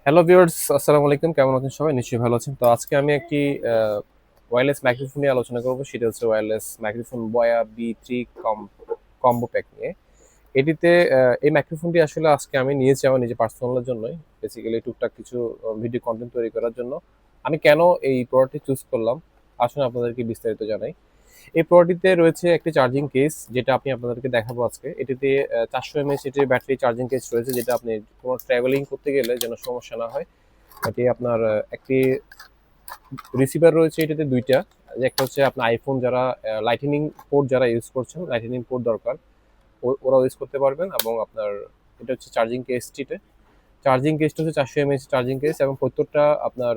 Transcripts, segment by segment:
Hello viewers, আসসালামু আলাইকুম। কেমন আছেন সবাই? নিশ্চয়ই ভালো আছেন। তো আজকে আমি একটি ওয়্যারলেস মাইক্রোফোন নিয়ে আলোচনা করব। সেটা হচ্ছে ওয়্যারলেস মাইক্রোফোন বয়া বি3 কম্বো প্যাক নিয়ে। এটিতে এই মাইক্রোফোনটি আসলে আজকে আমি নিয়েছি আমার নিজের পার্সোনালের জন্যই। বেসিক্যালি টুকটাক কিছু ভিডিও কনটেন্ট তৈরি করার জন্য। আমি কেন এই প্রোডাক্টটি চুজ করলাম? আসুন আপনাদেরকে বিস্তারিত জানাই। এই প্রোডাক্টটিতে রয়েছে একটি চার্জিং কেস, যেটা আমি আপনাদেরকে দেখাবো আজকে। এটিতে 400 এমএএইচ এটির ব্যাটারি চার্জিং কেস রয়েছে, যেটা আপনি কোনো ট্রাভেলিং করতে গেলে যেন সমস্যা না হয়। এটি আপনার একটি রিসিভার রয়েছে এটাতে ২ টা। একটা হচ্ছে আপনার আইফোন যারা লাইটেনিং পোর্ট যারা ইউজ করছেন, লাইটেনিং পোর্ট দরকার, ওরাও ইউজ করতে পারবেন। এবং আপনার এটা হচ্ছে চার্জিং কেসটিতে। চার্জিং কেসটা হচ্ছে ৪০০ এমএএইচ চার্জিং কেস, এবং প্রত্যেকটা আপনার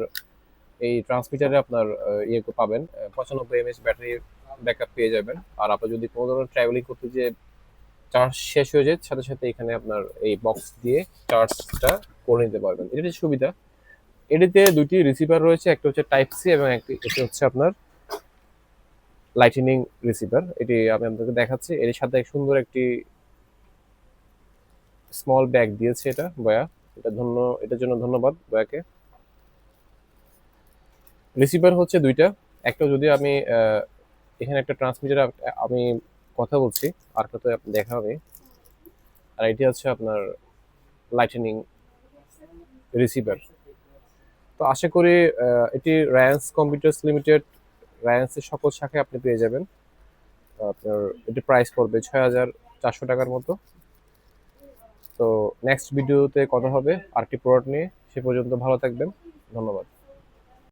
এই ট্রান্সমিটারে আপনার ইয়ে পাবেন, ৯৫ এমএএইচ ব্যাটারি ব্যাকআপ পেয়ে যাবেন। আর আপনি যদি কোনো ধরনের ট্রাভেলিং করতে যেয়ে চার্জ শেষ হয়ে যায়, সাথে, সাথে এখানে আপনার এই বক্স দিয়ে চার্জটা করে নিতে পারবেন। এটা হচ্ছে সুবিধা। এটিতে ২ টি রিসিভার রয়েছে। একটা হচ্ছে টাইপ সি এবং এটি হচ্ছে আপনার লাইটেনিং রিসিভার। এটি আমি আপনাকে দেখাচ্ছি। এর সাথে সুন্দর একটি স্মল ব্যাগ দিয়েছে এটা বয়া। এটার জন্য ধন্যবাদ বয়াকে। রিসিভার হচ্ছে ২ টা। একটা যদি আমি এখানে একটা ট্রান্সমিটার আমি কথা বলছি, আরেকটাতে দেখা হবে। আর এটি হচ্ছে আপনার লাইটেনিং রিসিভার। তো আশা করি এটি রায়ান্স কম্পিউটার্স লিমিটেড, রায়ান্সের সকল শাখায় আপনি পেয়ে যাবেন। আপনার এটি প্রাইস পড়বে ৬,৪০০ টাকার মতো। তো নেক্সট ভিডিওতে কথা হবে আরেকটি প্রোডাক্ট নিয়ে। সে পর্যন্ত ভালো থাকবেন। ধন্যবাদ।